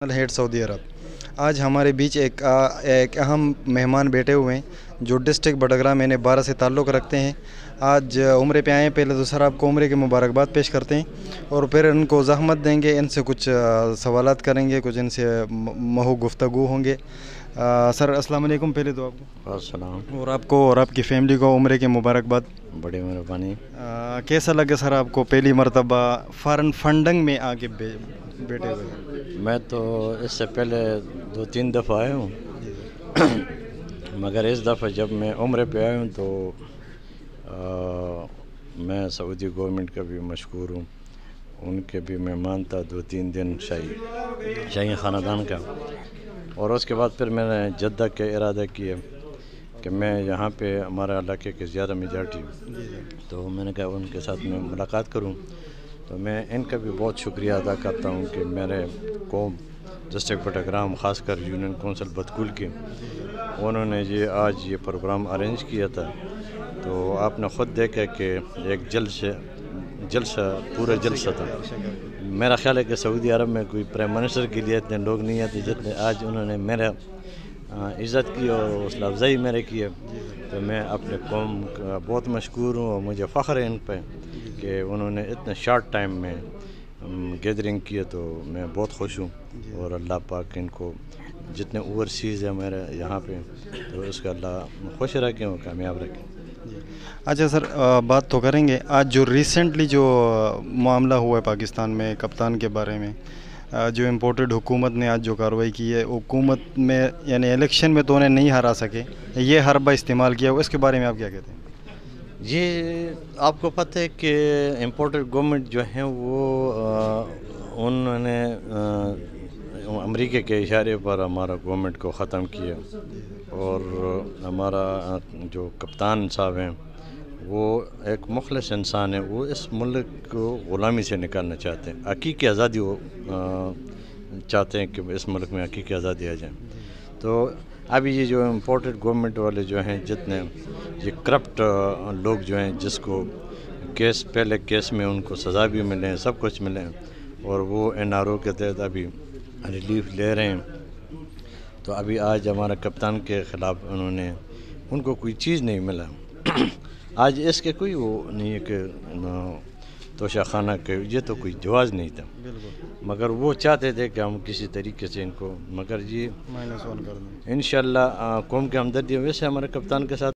Head Saudi अरब। आज हमारे बीच एक अहम मेहमान बैठे हुए हैं जो डिस्ट्रिक्ट बडगरा में 12 से ताल्लुक़ रखते हैं। आज उम्रे पे आए हैं। पहले तो सर आपको उम्रे की मुबारकबाद पेश करते हैं और फिर इनको ज़हमत देंगे, इनसे कुछ सवालात करेंगे, कुछ इनसे महू गुफ्तगू होंगे। सर अस्सलाम वालेकुम। पहले तो आपको अस्सलाम और आपको और आपकी फ़ैमिली को उम्रे की मुबारकबाद। बड़ी मेहरबानी। कैसा लगे सर आपको पहली मरतबा फॉरेन फंडिंग में आके बैठे हुए? मैं तो इससे पहले 2-3 दफ़ा आया हूँ मगर इस दफ़ा जब मैं उम्रे पे आया हूँ तो मैं सऊदी गवर्नमेंट का भी मशकूर हूँ। उनके भी मेहमान था 2-3 दिन शाही ख़ानदान का। और उसके बाद फिर मैंने जद्दा के इरादा किया कि मैं यहाँ पे हमारे इलाके के ज़्यादा मेजॉरिटी, तो मैंने कहा उनके साथ मैं मुलाकात करूँ। तो मैं इनका भी बहुत शुक्रिया अदा करता हूँ कि मेरे कौम डिस्ट्रिक्ट बडग्राम ख़ासकर यूनियन कौंसिल बतकुल के उन्होंने आज ये प्रोग्राम अरेंज किया था। तो आपने ख़ुद देखा कि एक जलसा पूरा जलसा था। मेरा ख़्याल है कि सऊदी अरब में कोई प्राइम मिनिस्टर के लिए इतने लोग नहीं आते जितने आज उन्होंने मेरा इज़्ज़त की और हौसला अफजाई मेरे किए। तो मैं अपने कौम का बहुत मशकूर हूँ और मुझे फ़ख्र है इन पर कि उन्होंने इतने शॉर्ट टाइम में गैदरिंग किए। तो मैं बहुत खुश हूँ और अल्लाह पाक इनको जितने ओवरसीज़ है मेरे यहाँ पे तो उसका अल्लाह खुश रखें और कामयाब रखें। अच्छा सर, बात तो करेंगे आज जो रिसेंटली जो मामला हुआ है पाकिस्तान में कप्तान के बारे में, जो इम्पोर्टेड हुकूमत ने आज जो कार्रवाई की है, हुकूमत में यानी इलेक्शन में तो उन्हें नहीं हरा सके, ये हरबा इस्तेमाल किया, इसके बारे में आप क्या कहते हैं? ये आपको पता है कि इम्पोर्टेड गवर्नमेंट जो है वो उन्होंने अमेरिका के इशारे पर हमारा गवर्नमेंट को ख़त्म किया और हमारा जो कप्तान साहब हैं वो एक मुखलिस इंसान है। वो इस मुल्क को ग़ुलामी से निकालना चाहते हैं, हकीकी आज़ादी वो चाहते हैं कि इस मुल्क में हकीकी आज़ादी आ जाए। तो अभी ये जो इम्पोर्टेड गवर्नमेंट वाले जो हैं जितने ये करप्ट लोग जो हैं जिसको पहले केस में उनको सज़ा भी मिले, सब कुछ मिले और वो NRO के तहत अभी रिलीफ ले रहे हैं। तो अभी आज हमारा कप्तान के ख़िलाफ़ उनको कोई चीज़ नहीं मिला आज इसके कोई वो नहीं है कि तोशाखाना के, ये तो कोई जवाज़ नहीं था। मगर वो चाहते थे कि हम किसी तरीके से इनको, मगर ये -1 कर दें इंशाअल्लाह कौम के हमदर्दी वैसे हमारे कप्तान के साथ